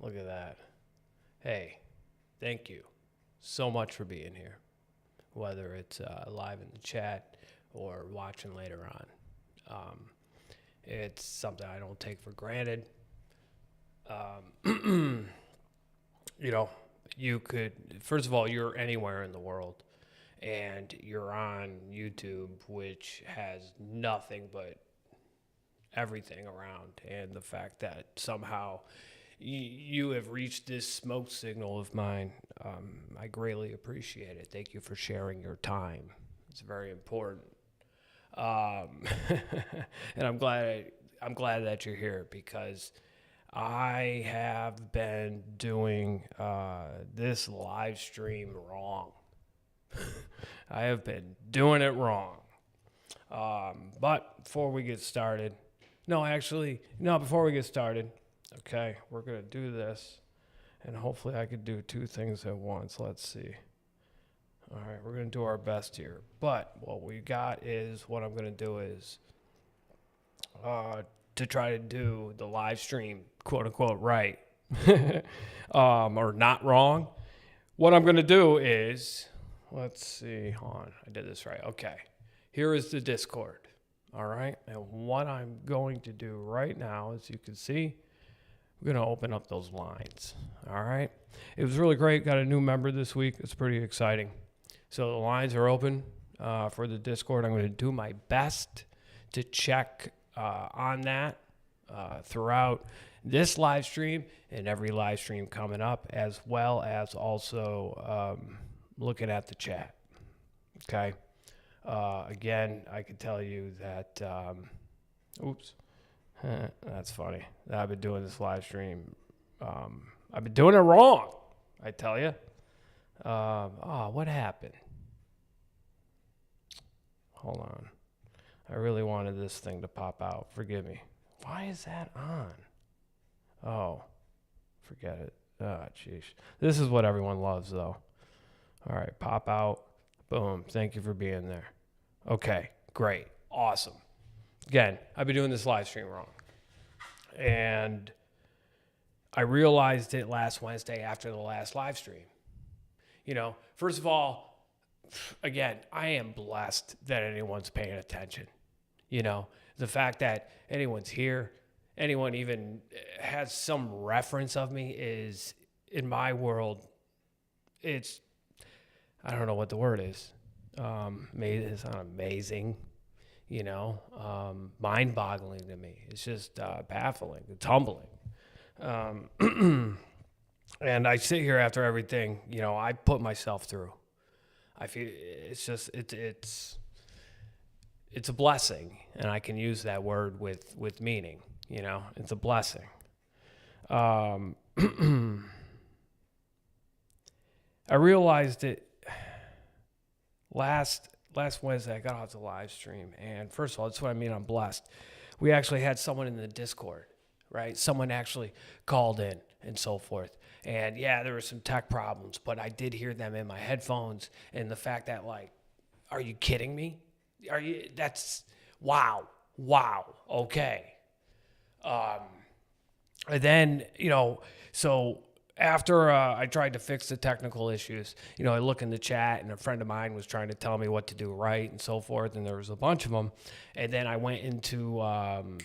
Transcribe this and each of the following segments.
Look at that. Hey, thank you so much for being here, whether it's live in the chat or watching later on. It's something I don't take for granted. You could, first of all, you're anywhere in the world, and you're on YouTube, which has nothing but everything around. And the fact that somehow you have reached this smoke signal of mine, I greatly appreciate it. Thank you for sharing your time. It's very important. And I'm glad that you're here, because I have been doing this live stream wrong. I have been doing it wrong. But before we get started, before we get started, okay, we're going to do this, and hopefully I could do two things at once. Let's see. All right, we're going to do our best here. But what we got is, what I'm going to do is to try to do the live stream, quote unquote, right, or not wrong. What I'm going to do is, let's see, hold on, I did this right. Okay, here is the Discord. All right, and what I'm going to do right now, as you can see, we're going to open up those lines. All right, it was really great. Got a new member this week. It's pretty exciting. So the lines are open for the Discord. I'm going to do my best to check on that throughout this live stream and every live stream coming up, as well as also looking at the chat. Okay. Again, I can tell you that, that's funny. I've been doing this live stream. I've been doing it wrong, I tell you. What happened? Hold on. I really wanted this thing to pop out. Forgive me. Why is that on? Oh, forget it. Oh, jeez. This is what everyone loves, though. All right, pop out. Boom. Thank you for being there. Okay, great. Awesome. Again, I've been doing this live stream wrong. And I realized it last Wednesday after the last live stream. First of all, again, I am blessed that anyone's paying attention. The fact that anyone's here, anyone even has some reference of me is, in my world, it's, I don't know what the word is. It's not amazing, mind-boggling to me. It's just baffling, it's humbling. And I sit here after everything, I put myself through. I feel it's just, it's a blessing, and I can use that word with meaning, it's a blessing. I realized it last Wednesday. I got off the live stream, and first of all, that's what I mean, I'm blessed. We actually had someone in the Discord, right? Someone actually called in and so forth. And yeah, there were some tech problems, but I did hear them in my headphones. And the fact that, are you kidding me? Wow. Okay. And then, so after I tried to fix the technical issues, I look in the chat, and a friend of mine was trying to tell me what to do right and so forth. And there was a bunch of them. And then I went into, and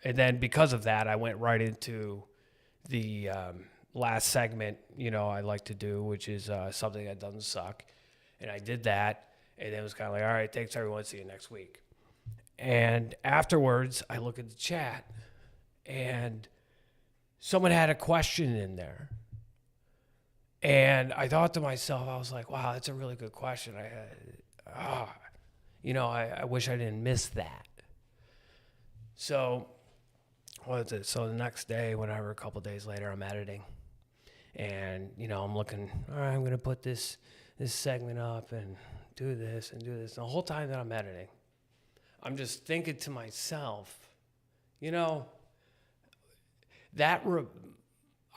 then because of that, I went right into the last segment, I like to do, which is something that doesn't suck. And I did that, and it was kind of like, all right, thanks everyone, see you next week. And afterwards, I look at the chat, and someone had a question in there. And I thought to myself, I was like, wow, that's a really good question. I wish I didn't miss that. So what is it? So the next day, whatever, a couple days later, I'm editing. And, I'm looking, all right, I'm going to put this segment up and do this and do this. And the whole time that I'm editing, I'm just thinking to myself, I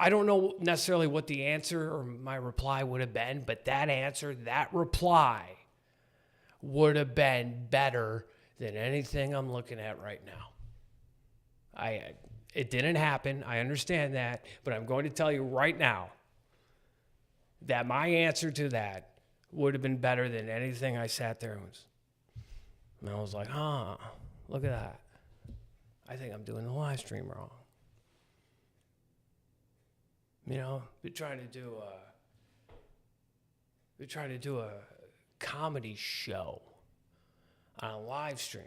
don't know necessarily what the answer or my reply would have been, but that reply would have been better than anything I'm looking at right now. It didn't happen. I understand that. But I'm going to tell you right now that my answer to that would have been better than anything I sat there and I was like, look at that. I think I'm doing the live stream wrong. You know, we're trying to do a comedy show on a live stream.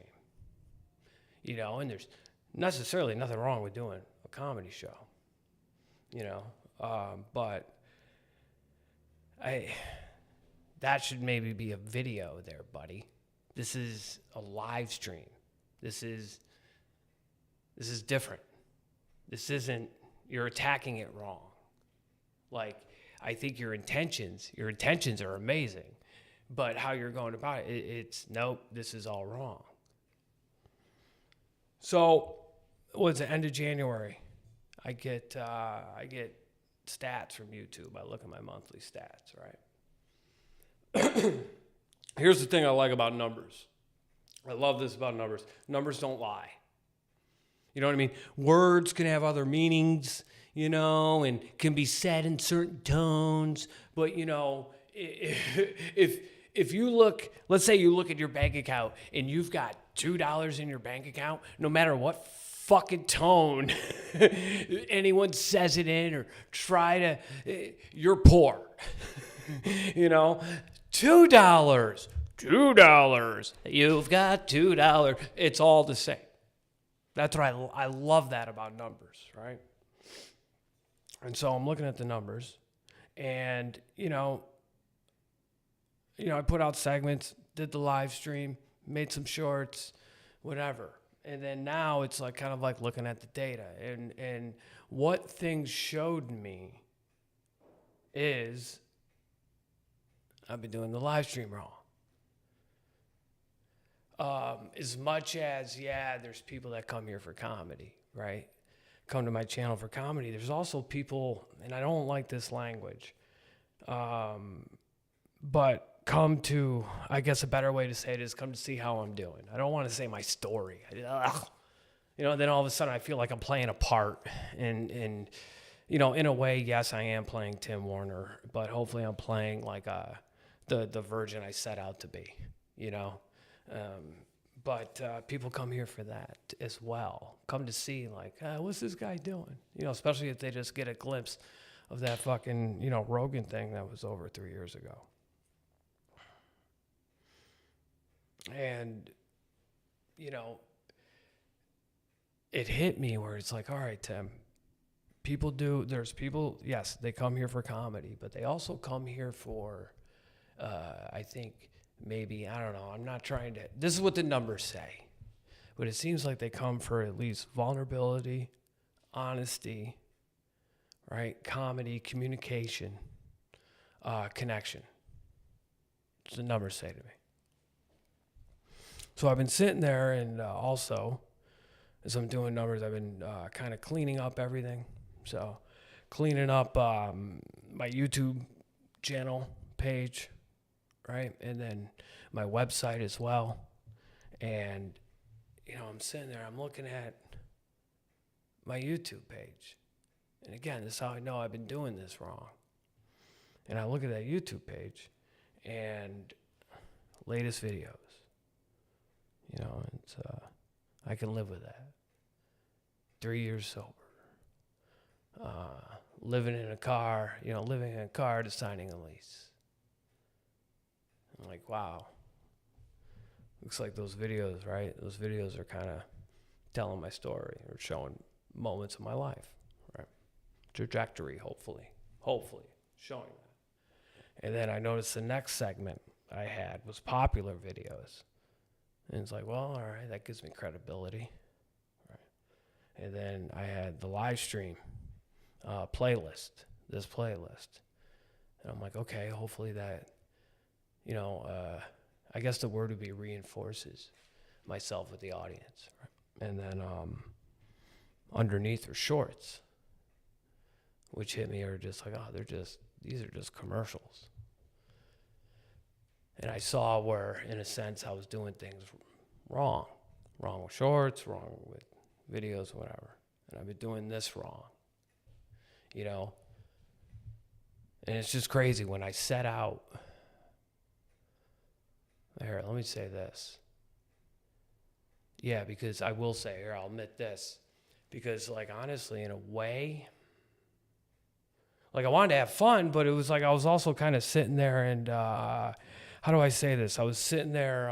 You know, and there's necessarily nothing wrong with doing a comedy show. You know, but that should maybe be a video there, buddy. This is a live stream. This is different. This isn't, you're attacking it wrong. Like, I think your intentions are amazing, but how you're going about it, it's nope, this is all wrong. So, what's the end of January? I get stats from YouTube. I look at my monthly stats, right? Here's the thing I like about numbers. I love this about numbers. Numbers don't lie. You know what I mean? Words can have other meanings, you know, and can be said in certain tones. But, you know, if you look, let's say you look at your bank account and you've got $2 in your bank account, no matter what fucking tone anyone says it in or try to, you're poor. You know, $2. You've got $2. It's all the same. That's what I love that about numbers, right? And so I'm looking at the numbers, and you know, I put out segments, did the live stream, made some shorts, whatever. And then now it's like kind of like looking at the data, and what things showed me is I've been doing the live stream wrong. As much as, there's people that come here for comedy, right? Come to my channel for comedy. There's also people, and I don't like this language, but come to, I guess a better way to say it is come to see how I'm doing. I don't want to say my story. You know, then all of a sudden I feel like I'm playing a part. And you know, in a way, yes, I am playing Tim Warner, but hopefully I'm playing like the virgin I set out to be, you know? But people come here for that as well. Come to see, like, what's this guy doing? You know, especially if they just get a glimpse of that fucking, you know, Rogan thing that was over 3 years ago. And, you know, it hit me where it's like, all right, Tim, there's people, yes, they come here for comedy, but they also come here for, I think, maybe, I don't know, I'm not trying to, this is what the numbers say, but it seems like they come for at least vulnerability, honesty, right? Comedy, communication, connection. That's what the numbers say to me. So I've been sitting there, and also, as I'm doing numbers, I've been kind of cleaning up everything. So cleaning up my YouTube channel page, right? And then my website as well. And, you know, I'm sitting there, I'm looking at my YouTube page. And again, this is how I know I've been doing this wrong. And I look at that YouTube page and latest videos, you know, it's, I can live with that. 3 years sober. Living in a car to signing a lease. I'm like, wow. Looks like those videos, right? Those videos are kind of telling my story or showing moments of my life, right? Trajectory, hopefully showing that. And then I noticed the next segment I had was popular videos. And it's like, well, all right, that gives me credibility. Right? And then I had the live stream playlist. And I'm like, okay, hopefully that, you know, I guess the word would be reinforces myself with the audience. Right? And then underneath are shorts, which hit me, are just like, oh, these are just commercials. And I saw where, in a sense, I was doing things wrong with shorts, wrong with videos, whatever. and I've been doing this wrong, you know? And it's just crazy when I set out. Here, let me say this. Yeah, because I will say, here, I'll admit this. Because, like, honestly, in a way, like, I wanted to have fun, but it was like I was also kind of sitting there and, how do I say this? I was sitting there,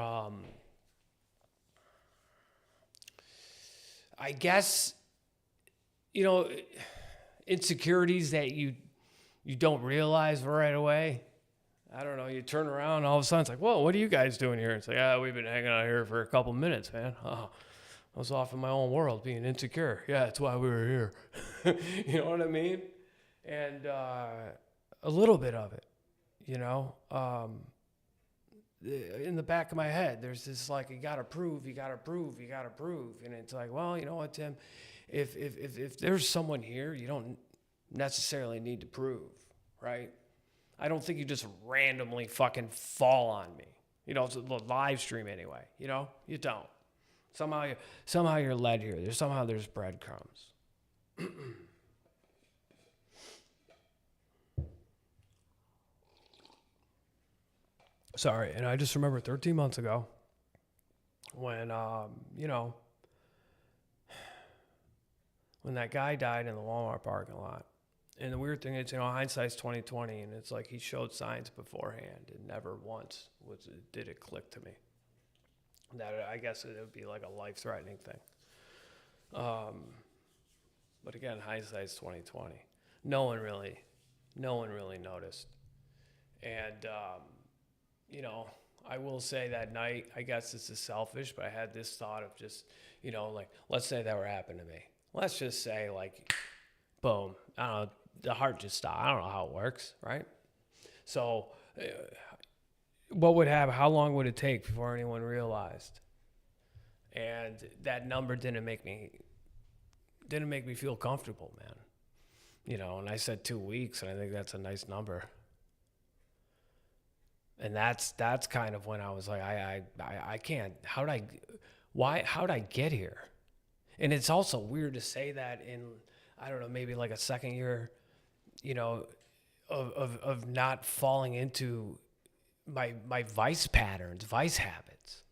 I guess, you know, insecurities that you don't realize right away. I don't know. You turn around, and all of a sudden it's like, whoa, what are you guys doing here? It's like, we've been hanging out here for a couple minutes, man. Oh, I was off in my own world being insecure. Yeah, that's why we were here. You know what I mean? And a little bit of it, you know, in the back of my head, there's this like, you got to prove. And it's like, well, you know what, Tim, if there's someone here, you don't necessarily need to prove, right? I don't think you just randomly fucking fall on me. You know, it's a live stream anyway. You know, you don't. Somehow you're led here. There's breadcrumbs. Sorry, and I just remember 13 months ago when, you know, when that guy died in the Walmart parking lot. And the weird thing is, you know, hindsight's 20/20, and it's like he showed signs beforehand, and never once did it click to me that I guess it would be like a life-threatening thing. But again, hindsight's 20/20. No one really noticed. And you know, I will say that night, I guess this is selfish, but I had this thought of just, you know, like, let's say that were happened to me. Let's just say, like, boom, I don't know, the heart just stopped. I don't know how it works, right? So what would happen? How long would it take before anyone realized? And that number didn't make me feel comfortable, man. You know, and I said 2 weeks, and I think that's a nice number. And that's kind of when I was like, I can't. How'd I get here? And it's also weird to say that in, I don't know, maybe like a second year, you know, of not falling into my vice patterns, vice habits.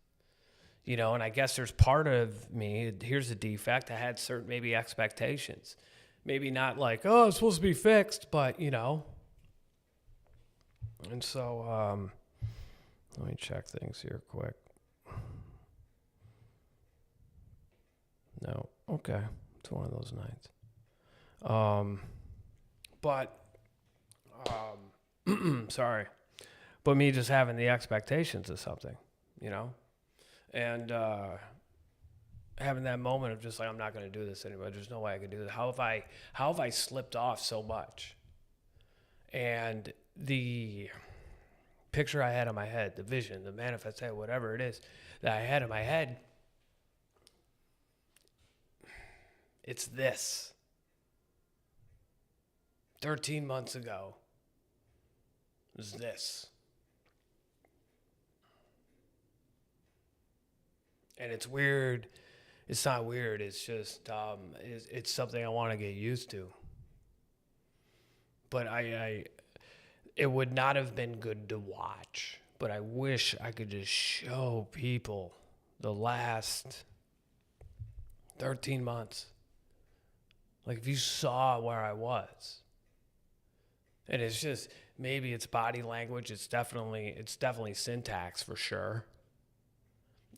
You know, and I guess there's part of me, here's a defect, I had certain maybe expectations. Maybe not like, oh, it's supposed to be fixed, but, you know. And so, let me check things here quick. No, okay, it's one of those nights. Sorry, but me just having the expectations of something, you know, and having that moment of just like, I'm not going to do this anymore. There's no way I can do this. How have I slipped off so much? And the picture I had in my head, the vision, the manifestation, whatever it is that I had in my head, it's this. 13 months ago was this. And it's weird. It's not weird. It's just, it's something I want to get used to. But it would not have been good to watch. But I wish I could just show people the last 13 months. Like if you saw where I was. And it's just, maybe it's body language. It's definitely syntax for sure.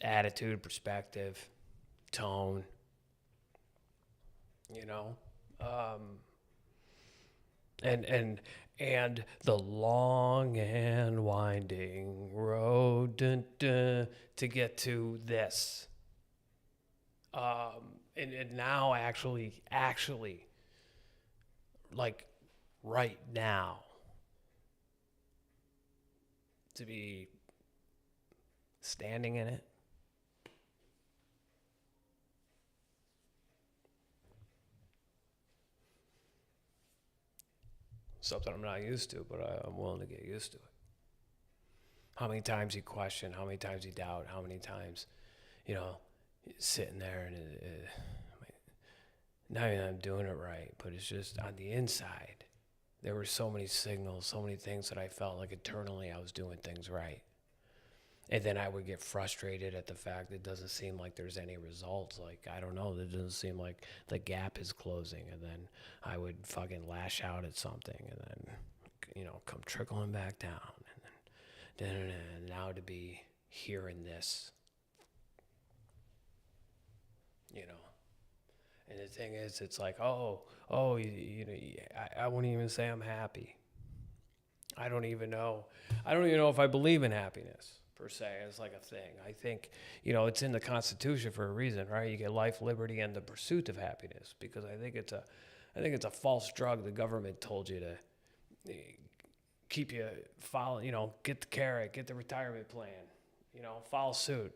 Attitude, perspective, tone, you know, and the long and winding road to get to this. And now actually, like right now, to be standing in it. Something I'm not used to, but I'm willing to get used to it. How many times you question, how many times you doubt, how many times, you know, sitting there and not even that I'm doing it right, but it's just on the inside. There were so many signals, so many things that I felt like internally I was doing things right. And then I would get frustrated at the fact it doesn't seem like there's any results. Like, I don't know, it doesn't seem like the gap is closing. And then I would fucking lash out at something and then, come trickling back down. And then, now to be hearing this, And the thing is, it's like, I wouldn't even say I'm happy. I don't even know if I believe in happiness per se as like a thing. I think, it's in the Constitution for a reason, right? You get life, liberty, and the pursuit of happiness, because I think it's a false drug the government told you to keep you follow, get the carrot, get the retirement plan, follow suit.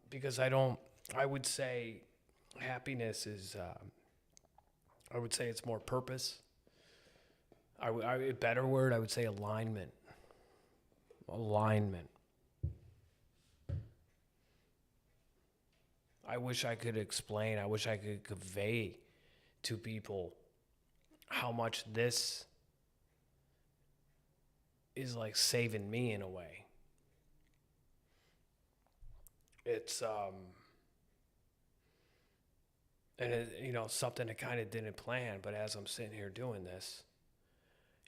Because I would say happiness is, I would say it's more purpose. A better word, I would say alignment. Alignment. I wish I could explain, I wish I could convey to people how much this is like saving me in a way. It's, and it, something I kind of didn't plan, but as I'm sitting here doing this,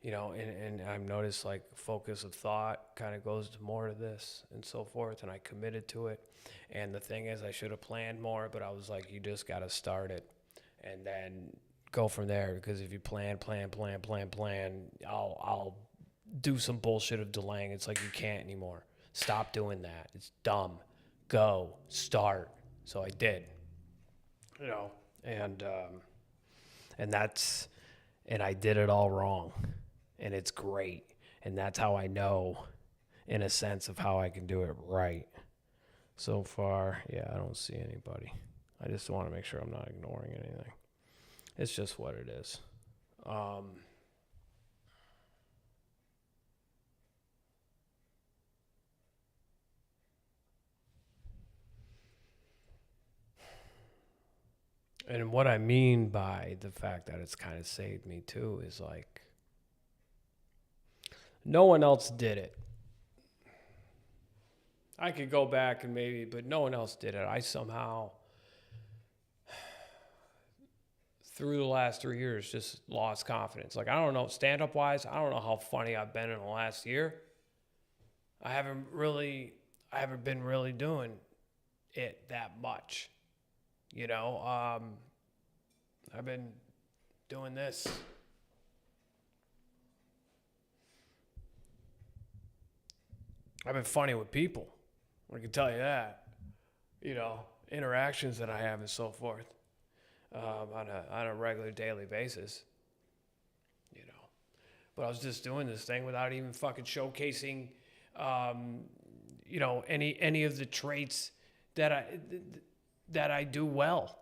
and I've noticed like focus of thought kind of goes more to this and so forth, and I committed to it. And the thing is, I should have planned more, but I was like, you just got to start it and then go from there. Because if you plan, I'll do some bullshit of delaying. It's like, you can't anymore. Stop doing that. It's dumb. Go, start. So I did, and I did it all wrong. And it's great. And that's how I know, in a sense, of how I can do it right. So far, I don't see anybody. I just want to make sure I'm not ignoring anything. It's just what it is. And what I mean by the fact that it's kind of saved me too is like, no one else did it. I could go back and but no one else did it. I somehow, through the last 3 years, just lost confidence. Like, I don't know, stand-up wise, I don't know how funny I've been in the last year. I haven't been really doing it that much. I've been doing this. I've been funny with people. I can tell you that. Interactions that I have and so forth, on a regular daily basis. But I was just doing this thing without even fucking showcasing, any of the traits that I do well.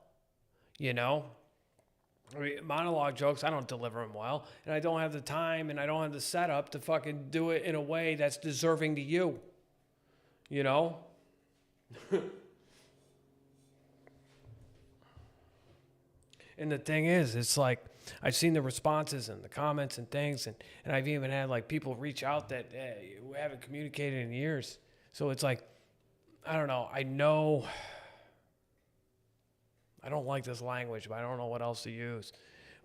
Monologue jokes, I don't deliver them well, and I don't have the time and I don't have the setup to fucking do it in a way that's deserving to you. And the thing is, it's like, I've seen the responses and the comments and things, and I've even had like people reach out that we haven't communicated in years. So it's like, I don't know. I know I don't like this language, but I don't know what else to use.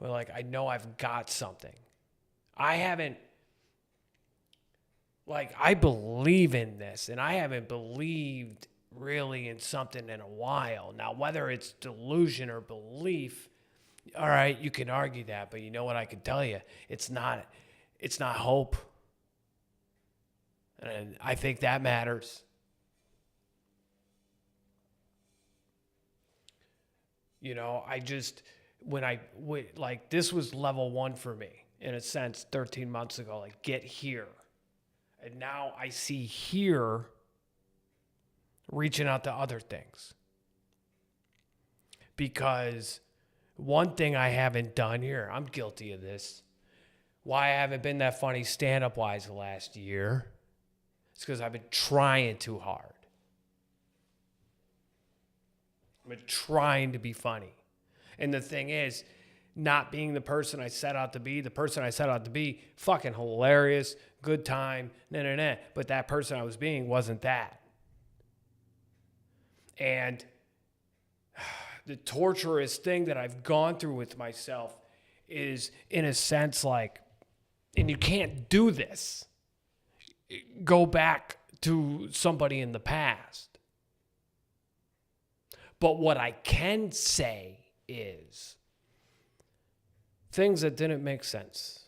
But like, I know I've got something. I believe in this, and I haven't believed really in something in a while. Now, whether it's delusion or belief, all right, you can argue that, but you know what I can tell you? It's not hope. And I think that matters. This was level 1 for me, in a sense, 13 months ago, like, get here. And now I see here reaching out to other things. Because one thing I haven't done here, I'm guilty of this. Why I haven't been that funny stand-up wise the last year, it's because I've been trying too hard. I've been trying to be funny. And the thing is, not being the person I set out to be, fucking hilarious, good time, but that person I was being wasn't that. And the torturous thing that I've gone through with myself is, in a sense, like, and you can't do this, go back to somebody in the past. But what I can say is things that didn't make sense.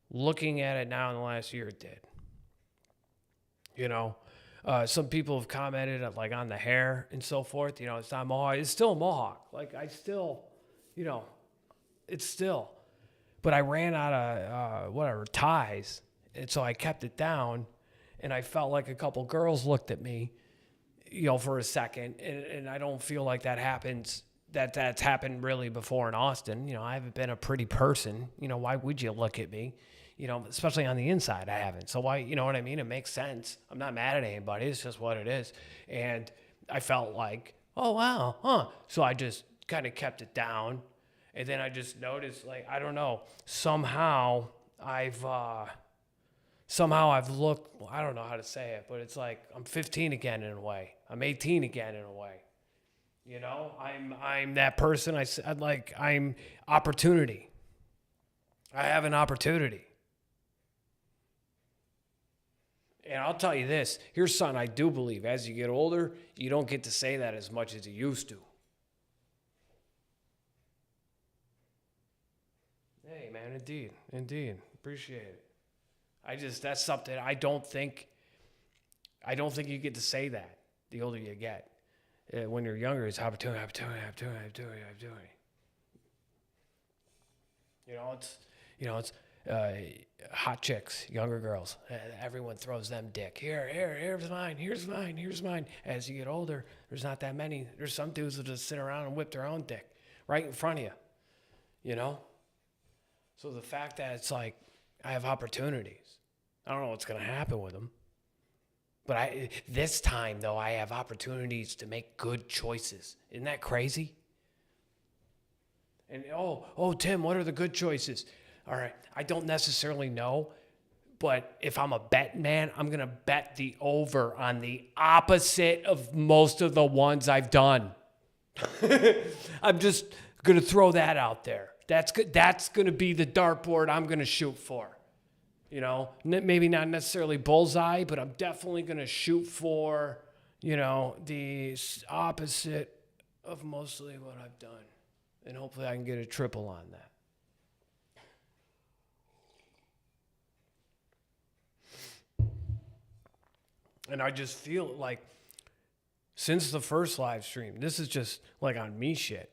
Looking at it now in the last year, it did. You know, some people have commented like on the hair and so forth. You know, it's not mohawk. It's still a mohawk. Like I still, you know, it's still. But I ran out of ties, and so I kept it down. And I felt like a couple girls looked at me, you know, for a second. And I don't feel like that happens. That's happened really before in Austin. You know, I haven't been a pretty person. You know, why would you look at me? You know, especially on the inside, I haven't. So why, you know what I mean? It makes sense. I'm not mad at anybody. It's just what it is. And I felt like, oh, wow, huh. So I just kind of kept it down. And then I just noticed, like, I don't know, somehow I've looked, I don't know how to say it, but it's like I'm 15 again in a way. I'm 18 again in a way. You know, I'm that person. I'm opportunity. I have an opportunity. And I'll tell you this, here's something I do believe. As you get older, you don't get to say that as much as you used to. Hey, man, indeed. Appreciate it. That's something I don't think you get to say that the older you get. When you're younger, it's opportunity. It's hot chicks, younger girls. Everyone throws them dick. Here's mine. As you get older, there's not that many. There's some dudes that just sit around and whip their own dick right in front of you. You know? So the fact that it's like I have opportunities, I don't know what's going to happen with them. But this time, though, I have opportunities to make good choices. Isn't that crazy? And, Tim, what are the good choices? All right, I don't necessarily know, but if I'm a bet man, I'm going to bet the over on the opposite of most of the ones I've done. I'm just going to throw that out there. That's good. That's going to be the dartboard I'm going to shoot for. You know, maybe not necessarily bullseye, but I'm definitely going to shoot for, you know, the opposite of mostly what I've done. And hopefully I can get a triple on that. And I just feel like since the first live stream, this is just like on me shit,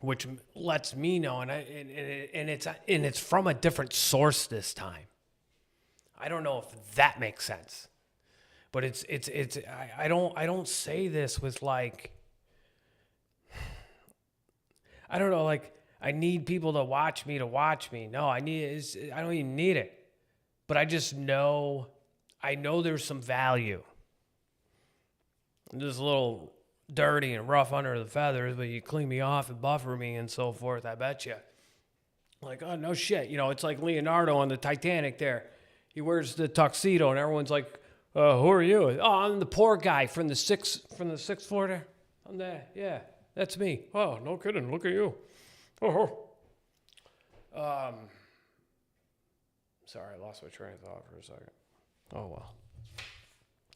which lets me know, and it's from a different source this time. I don't know if that makes sense, but I don't say this with like, I don't know, like I need people to watch me. No, I don't even need it, but I just know, I know there's some value. I'm just a little dirty and rough under the feathers, but you clean me off and buffer me and so forth, I bet you. Like, oh, no shit. You know, it's like Leonardo on the Titanic there. He wears the tuxedo and everyone's like, who are you? Oh, I'm the poor guy from the sixth floor there. I'm there. Yeah, that's me. Oh, no kidding. Look at you. Oh. Sorry, I lost my train of thought for a second. Oh, well.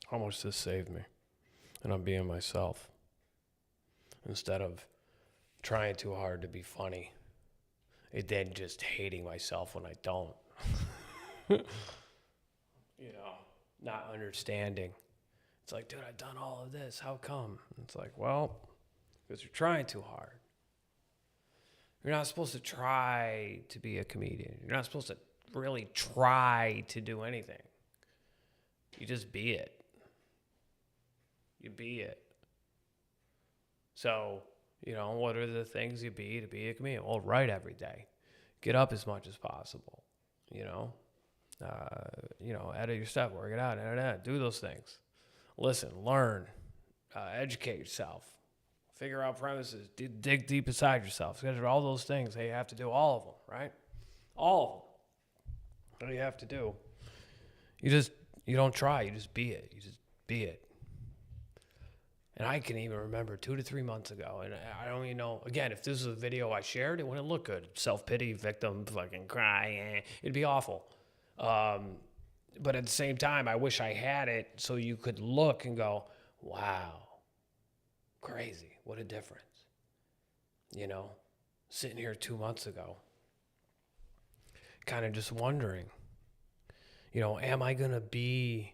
How much this saved me. And I'm being myself. Instead of trying too hard to be funny, and then just hating myself when I don't. You know, not understanding. It's like, dude, I've done all of this. How come? It's like, well, because you're trying too hard. You're not supposed to try to be a comedian. You're not supposed to really try to do anything. You just be it. You be it. So, you know, what are the things you be to be a comedian? Well, write every day. Get up as much as possible. You know, edit your stuff, work it out, do those things. Listen, learn, educate yourself. figure out premises, dig deep inside yourself, schedule all those things. Hey, you have to do all of them, right? All of them. What do you have to do? You don't try. You just be it. You just be it. And I can even remember 2 to 3 months ago, and I don't even know, again, if this was a video I shared, it wouldn't look good. Self-pity, victim, fucking cry, it'd be awful. But at the same time, I wish I had it so you could look and go, wow, crazy, what a difference. You know, sitting here 2 months ago, kind of just wondering, you know, am I going to be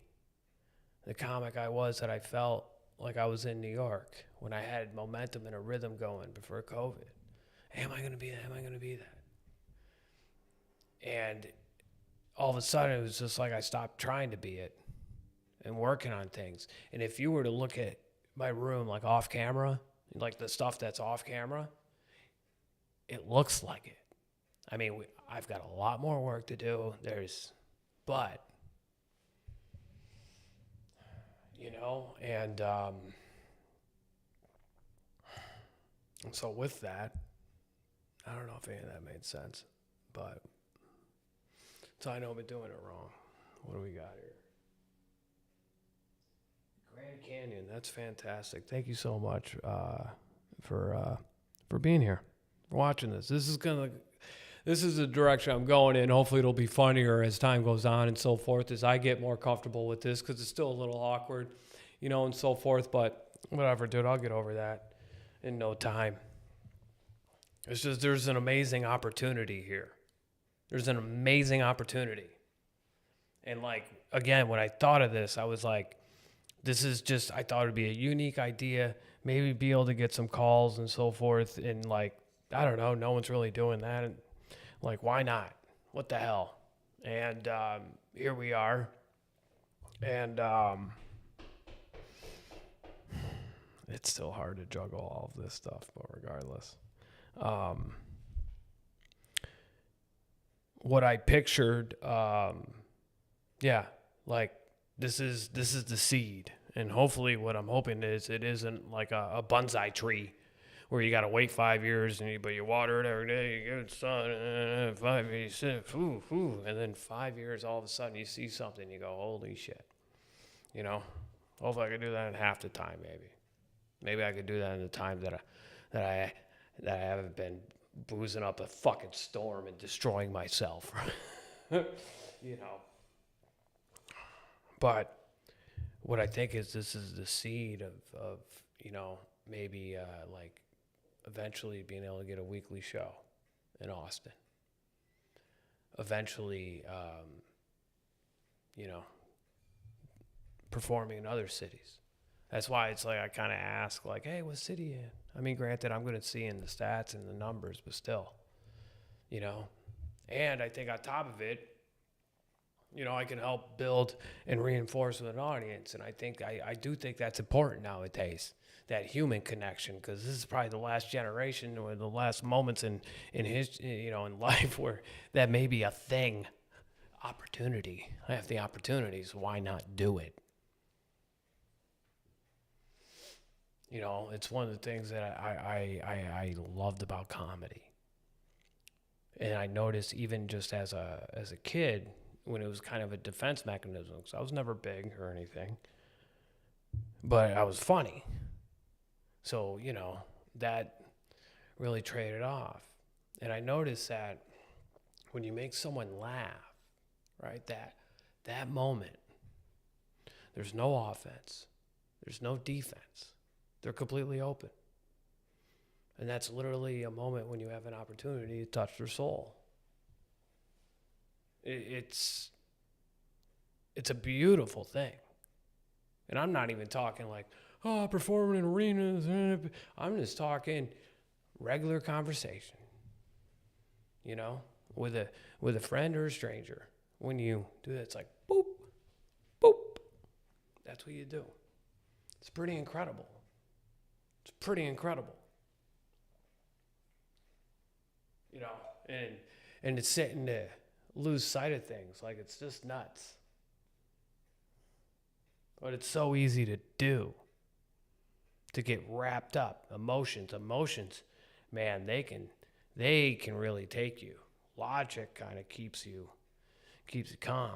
the comic I was that I felt like I was in New York when I had momentum and a rhythm going before COVID? Am I going to be that? Am I going to be that? And all of a sudden, it was just like I stopped trying to be it and working on things. And if you were to look at my room, like off camera, like the stuff that's off camera, it looks like it. I mean, I've got a lot more work to do. But, you know, and so with that, I don't know if any of that made sense, but so I know I've been doing it wrong. What do we got here? Grand Canyon, that's fantastic. Thank you so much for being here, for watching this. This is the direction I'm going in. Hopefully it'll be funnier as time goes on and so forth, as I get more comfortable with this, because it's still a little awkward, you know, and so forth. But whatever, dude, I'll get over that in no time. It's just there's an amazing opportunity here. There's an amazing opportunity. And like, again, when I thought of this, I was like, this is just, I thought it'd be a unique idea, maybe be able to get some calls and so forth. And like, I don't know, no one's really doing that. And like, why not? What the hell? And here we are. And it's still hard to juggle all of this stuff, but regardless. What I pictured, like this is the seed, and hopefully what I'm hoping is it isn't like a bonsai tree where you got to wait 5 years but you water it every day, you give it sun, 5 years, and then 5 years all of a sudden you see something, you go, holy shit, you know. Hopefully I could do that in half the time, maybe I could do that in the time that I haven't been boozing up a fucking storm and destroying myself. You know. But what I think is this is the seed of you know, maybe like eventually being able to get a weekly show in Austin. Eventually, you know, performing in other cities. That's why it's like I kind of ask, like, hey, what city you in? I mean, granted, I'm going to see in the stats and the numbers, but still, you know. And I think on top of it, you know, I can help build and reinforce with an audience. And I do think that's important nowadays, that human connection, because this is probably the last generation or the last moments in his, you know, in life where that may be a thing. Opportunity. I have the opportunities. Why not do it? You know, it's one of the things that I loved about comedy. And I noticed even just as a kid, when it was kind of a defense mechanism, because I was never big or anything, but I was funny. So, you know, that really traded off. And I noticed that when you make someone laugh, right, that moment, there's no offense, there's no defense. They're completely open. And that's literally a moment when you have an opportunity to touch their soul. It's a beautiful thing. And I'm not even talking like, oh, performing in arenas. I'm just talking regular conversation, you know, with a friend or a stranger. When you do that, it's like, boop, boop. That's what you do. It's pretty incredible. It's pretty incredible. You know, and it's sitting to lose sight of things. Like, it's just nuts. But it's so easy to do. to get wrapped up. Emotions, man, they can really take you. Logic kind of keeps you calm.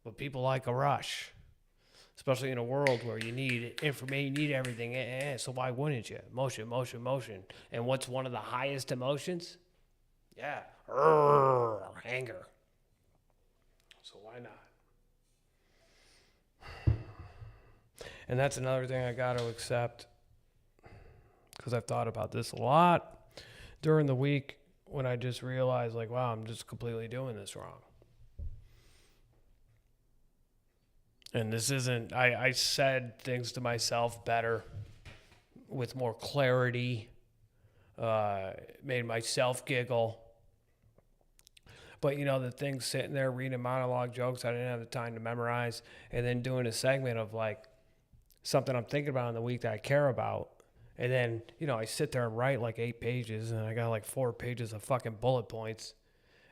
But people like a rush, especially in a world where you need information, you need everything. So why wouldn't you? Motion. And what's one of the highest emotions? Yeah, anger. So why not? And that's another thing I got to accept, because I've thought about this a lot during the week when I just realized, like, wow, I'm just completely doing this wrong. And this isn't, I said things to myself better with more clarity, made myself giggle. But, the thing sitting there reading monologue jokes I didn't have the time to memorize, and then doing a segment of like something I'm thinking about in the week that I care about. And then, I sit there and write like 8 pages, and I got like 4 pages of fucking bullet points.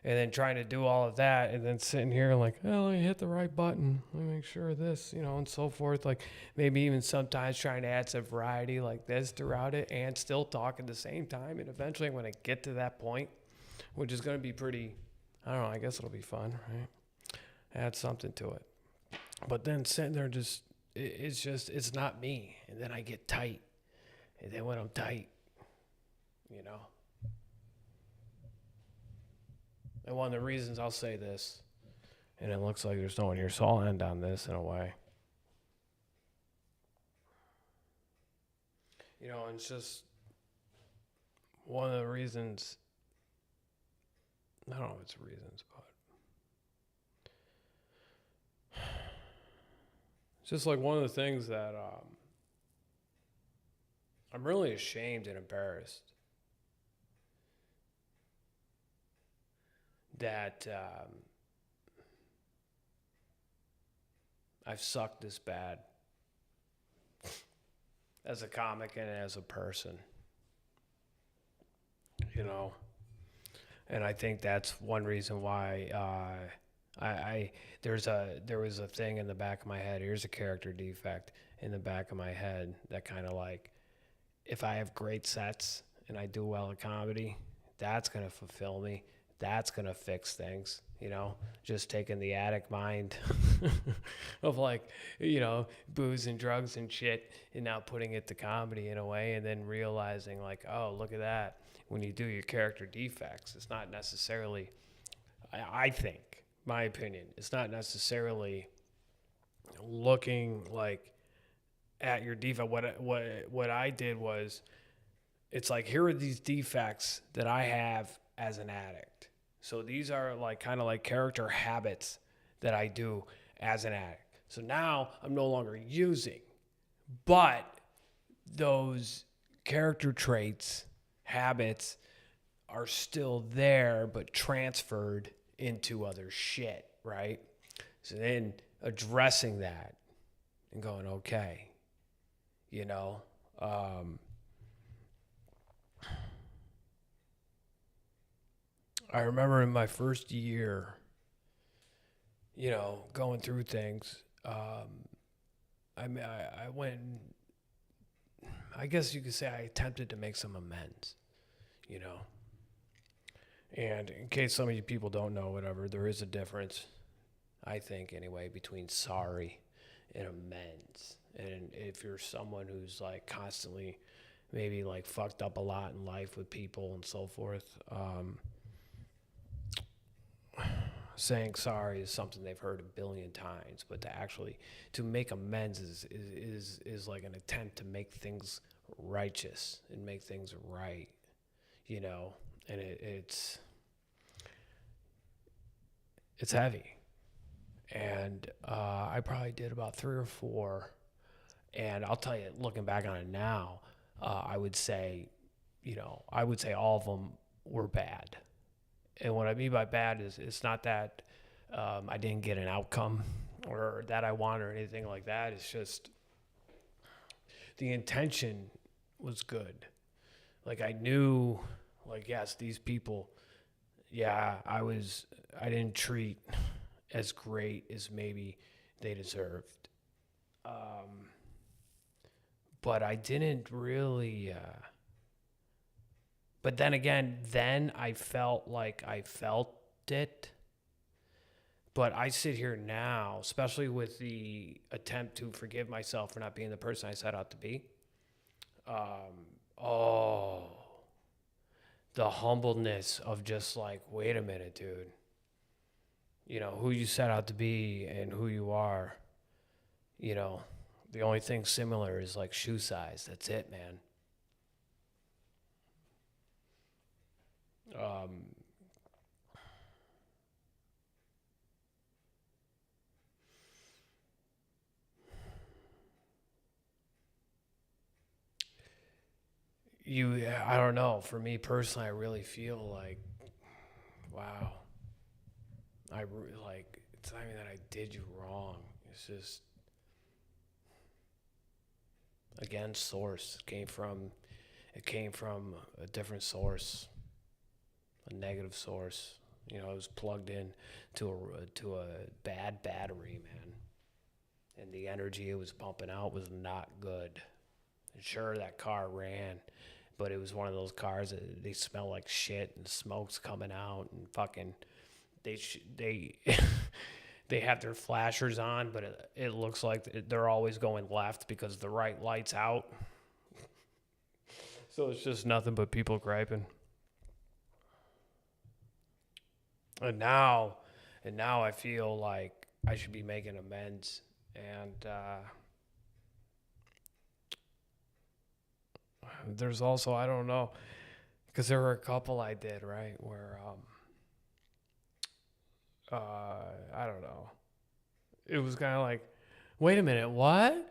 And then trying to do all of that, and then sitting here like, oh, I hit the right button. Let me make sure of this, and so forth. Like maybe even sometimes trying to add some variety like this throughout it and still talk at the same time. And eventually I'm going to get to that point, which is going to be pretty, I don't know, I guess it'll be fun, right? Add something to it. But then sitting there it's not me. And then I get tight. And then when I'm tight, And one of the reasons I'll say this, and it looks like there's no one here, so I'll end on this in a way. And it's just one of the reasons, I don't know if it's reasons, but it's just like one of the things that I'm really ashamed and embarrassed that I've sucked this bad as a comic and as a person, and I think that's one reason why there was a thing in the back of my head. Here's a character defect in the back of my head that kind of like, if I have great sets and I do well at comedy, that's going to fulfill me. That's going to fix things, just taking the addict mind of like, booze and drugs and shit, and now putting it to comedy in a way, and then realizing like, oh, look at that. When you do your character defects, it's not necessarily, I think, my opinion, it's not necessarily looking like at your defect. What I did was, it's like, here are these defects that I have as an addict. So these are like kind of like character habits that I do as an addict. So now I'm no longer using, but those character traits, habits are still there, but transferred into other shit, right? So then addressing that and going, okay, I remember in my first year, going through things, I went, I guess you could say I attempted to make some amends, And in case some of you people don't know, whatever, there is a difference, I think anyway, between sorry and amends. And if you're someone who's like constantly maybe like fucked up a lot in life with people and so forth, saying sorry is something they've heard a billion times, but to make amends is like an attempt to make things righteous and make things right, and it's heavy. And I probably did about 3 or 4, and I'll tell you, looking back on it now, I would say all of them were bad. And what I mean by bad is it's not that I didn't get an outcome or that I want or anything like that. It's just the intention was good. Like I knew, like, yes, these people, yeah, I didn't treat as great as maybe they deserved. but I didn't really, but then again, then I felt like I felt it. But I sit here now, especially with the attempt to forgive myself for not being the person I set out to be. The humbleness of just like, wait a minute, dude. You know, who you set out to be and who you are. You know, the only thing similar is like shoe size. That's it, man. I don't know. For me personally, I really feel like, wow. It's not even that I did you wrong. It's just, again, source. It came from a different source, a negative source. You know, it was plugged in to a bad battery, man. And the energy it was pumping out was not good. And sure, that car ran, but it was one of those cars that they smell like shit and smoke's coming out and fucking they they have their flashers on, but it looks like they're always going left because the right light's out. So it's just nothing but people griping. And now I feel like I should be making amends. And there's also, I don't know, because there were a couple I did, right, where, I don't know. It was kind of like, wait a minute, what?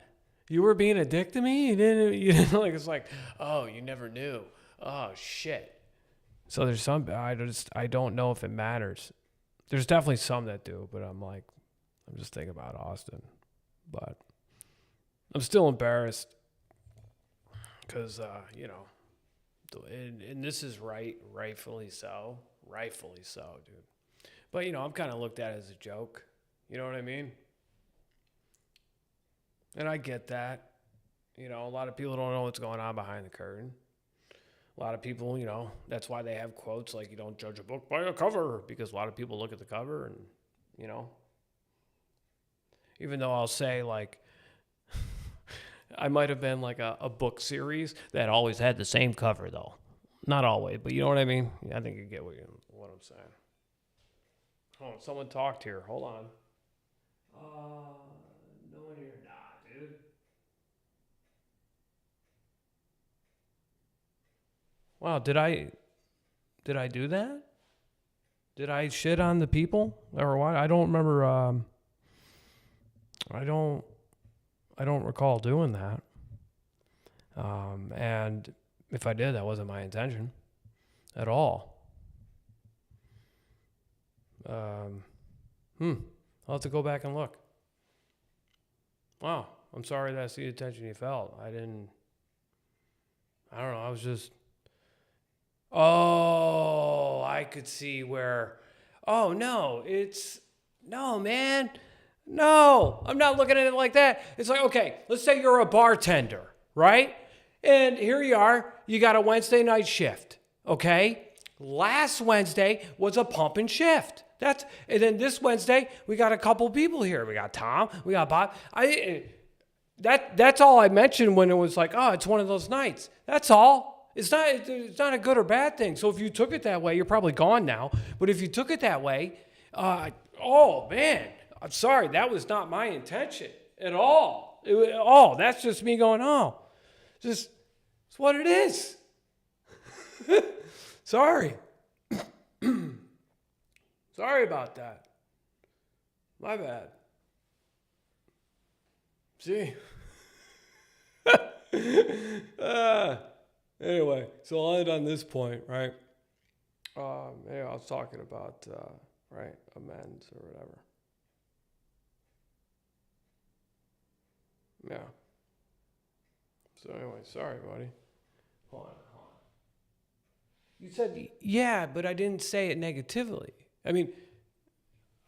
You were being a dick to me? You didn't like, it's like, oh, you never knew. Oh, shit. So there's some, I don't know if it matters. There's definitely some that do, but I'm just thinking about Austin. But I'm still embarrassed because, you know, and this is rightfully so, dude. But, you know, I'm kind of looked at as a joke. You know what I mean? And I get that. You know, a lot of people don't know what's going on behind the curtain. A lot of people, you know, that's why they have quotes like, you don't judge a book by a cover, because a lot of people look at the cover and, you know, even though I'll say like, I might have been like a book series that always had the same cover though. Not always, but you know what I mean? I think you get what I'm saying. Oh, someone talked here. Hold on. No one here. Nah, dude. Wow, did I do that? Did I shit on the people or what? I don't remember. I don't recall doing that. And if I did, that wasn't my intention at all. I'll have to go back and look. Wow, I'm sorry that's the attention you felt. I don't know, I was just, I could see where, no, man. No, I'm not looking at it like that. It's like, okay, let's say you're a bartender, right? And here you are, you got a Wednesday night shift, okay? Last Wednesday was a pumping shift. And then this Wednesday, we got a couple people here. We got Tom, we got Bob. That's all I mentioned when it was like, oh, it's one of those nights. That's all. It's not a good or bad thing. So if you took it that way, you're probably gone now. But if you took it that way, oh man, I'm sorry, that was not my intention at all. That's just me going, it's what it is. Sorry. Sorry about that. My bad. See? Anyway, so I'll end on this point, right? I was talking about, amends or whatever. Yeah. So anyway, sorry, buddy. Hold on. You said, yeah, but I didn't say it negatively. I mean,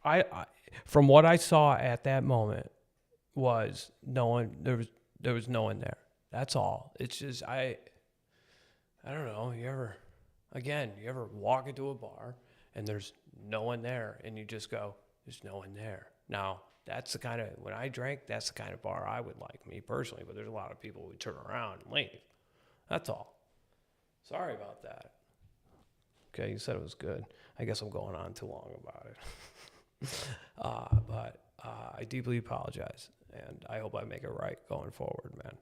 I from what I saw at that moment was no one, there was no one there. That's all. It's just I don't know. You ever walk into a bar and there's no one there, and you just go, there's no one there. Now, that's the kind of, when I drink, that's the kind of bar I would like, me personally. But there's a lot of people who turn around and leave. That's all. Sorry about that. Okay, you said it was good. I guess I'm going on too long about it. But I deeply apologize, and I hope I make it right going forward, man.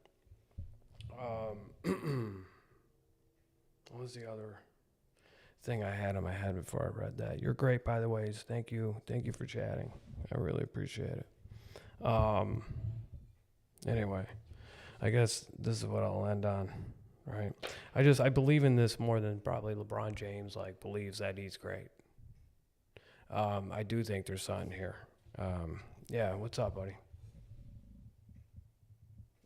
What was the other thing I had in my head before I read that? You're great, by the way. Thank you for chatting. I really appreciate it. Anyway, I guess this is what I'll end on, right? I believe in this more than probably LeBron James believes that he's great. I do think there's something here. Yeah, what's up, buddy?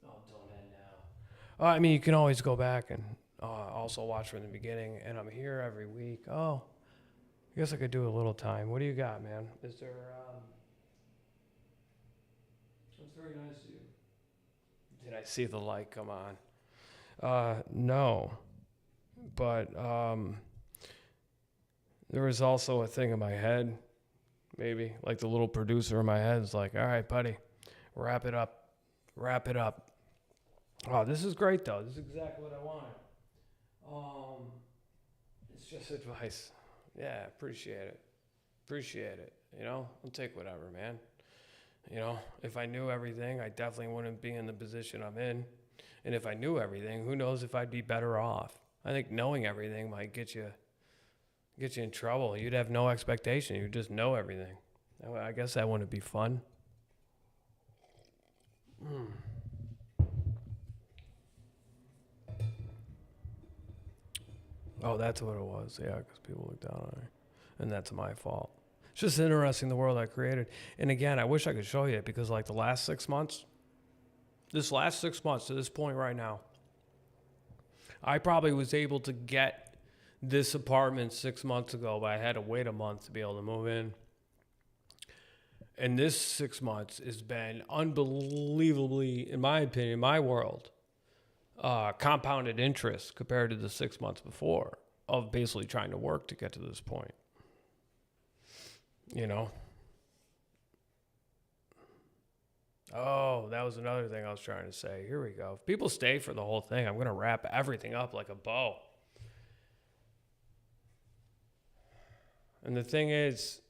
Oh, don't end now. I mean, you can always go back and also watch from the beginning, and I'm here every week. Oh, I guess I could do a little time. What do you got, man? Is there, that's very nice of you. Did I see the light come on? No, but there was also a thing in my head, maybe, like the little producer in my head is like, all right, buddy, wrap it up. Oh, this is great, though. This is exactly what I wanted. It's just advice. Yeah, appreciate it. I'll take whatever, man. If I knew everything, I definitely wouldn't be in the position I'm in. And if I knew everything, who knows if I'd be better off. I think knowing everything might get you in trouble. You'd have no expectation. You just know everything. I guess that wouldn't be fun. Oh, that's what it was. Yeah, because people look down on me. And that's my fault. It's just interesting, the world I created. And again, I wish I could show you it because the last 6 months, this last 6 months to this point right now, I probably was able to get this apartment 6 months ago, but I had to wait a month to be able to move in. And this 6 months has been unbelievably, in my opinion, my world, compounded interest compared to the 6 months before of basically trying to work to get to this point. Oh, that was another thing I was trying to say. Here we go. If people stay for the whole thing, I'm going to wrap everything up like a bow. And the thing is,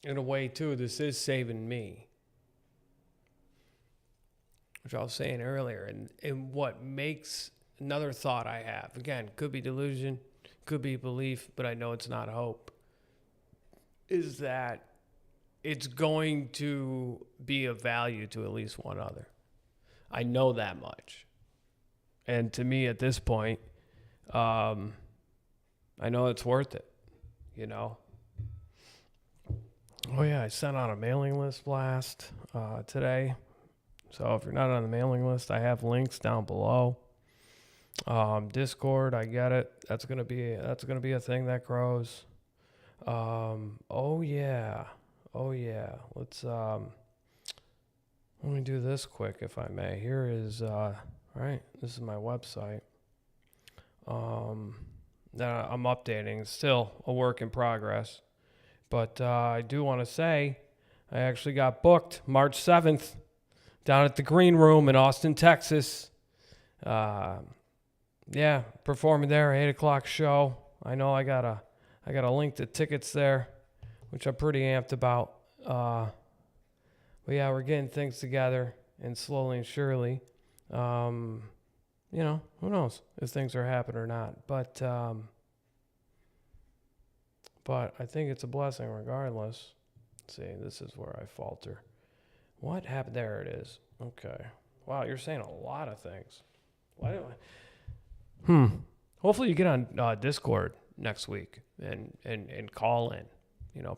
in a way, too, this is saving me. Which I was saying earlier. And what makes another thought I have, again, could be delusion, could be belief, but I know it's not hope, is that it's going to be of value to at least one other. I know that much. And to me at this point, I know it's worth it, Oh, yeah, I sent out a mailing list blast today. So if you're not on the mailing list, I have links down below. Discord, I get it. That's gonna be a thing that grows. Oh yeah. Let's let me do this quick if I may. Here is right. This is my website. That I'm updating. It's still a work in progress, but I do want to say I actually got booked March 7th. Down at the Green Room in Austin, Texas. Yeah, performing there, 8:00 show. I know I got a link to tickets there, which I'm pretty amped about. But yeah, we're getting things together, and slowly and surely, who knows if things are happening or not. But I think it's a blessing regardless. Let's see, this is where I falter. What happened? There it is. Okay. Wow, you're saying a lot of things. Why do I? Hopefully you get on Discord next week and call in.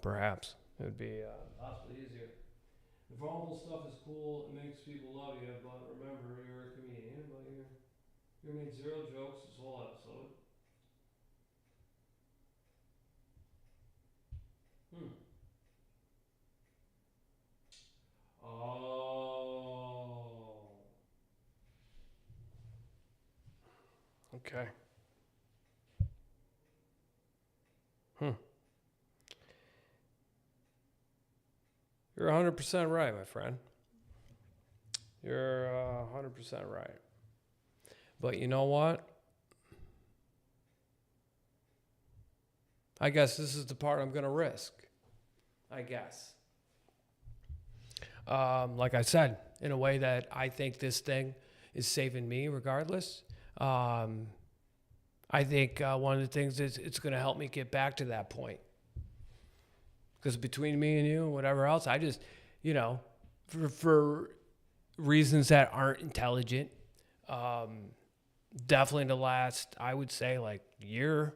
Perhaps it would be possibly easier. The vulnerable stuff is cool. It makes people love you, but remember, you're a comedian. But you made 0 jokes this whole episode. Oh. Okay. You're 100% right, my friend. You're 100% right. But you know what? I guess this is the part I'm going to risk. I guess. Like I said, in a way that I think this thing is saving me regardless. I think one of the things is it's going to help me get back to that point. Because between me and you and whatever else, I just, for reasons that aren't intelligent, definitely the last, I would say, like year,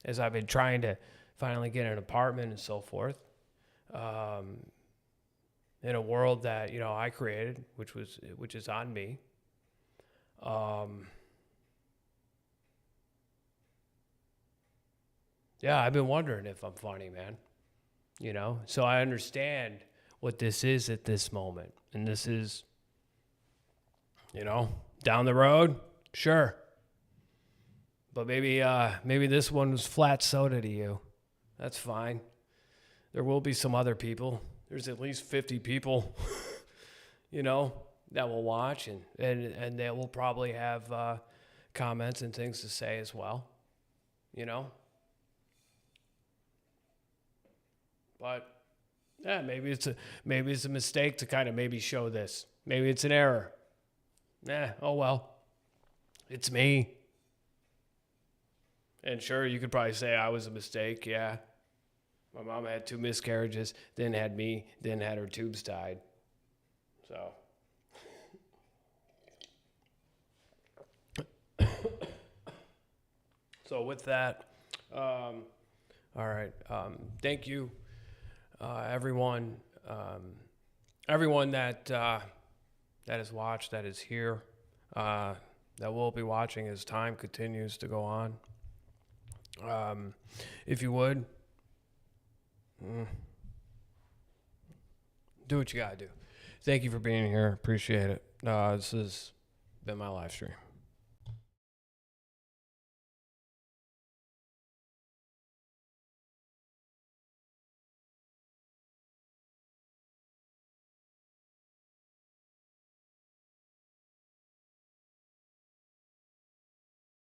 as I've been trying to finally get an apartment and so forth, in a world that, I created, which is on me. Yeah, I've been wondering if I'm funny, man. So I understand what this is at this moment. And this is, down the road, sure. But maybe this one was flat soda to you. That's fine. There will be some other people. There's at least 50 people, that will watch and they will probably have comments and things to say as well, But yeah, maybe it's a mistake to kind of maybe show this. Maybe it's an error. Oh well. It's me. And sure, you could probably say I was a mistake, yeah. My mom had 2 miscarriages, then had me, then had her tubes tied. So with that, all right. Thank you, everyone that has watched, that is here, that will be watching as time continues to go on. If you would, do what you gotta do. Thank you for being here. Appreciate it. This has been my live stream.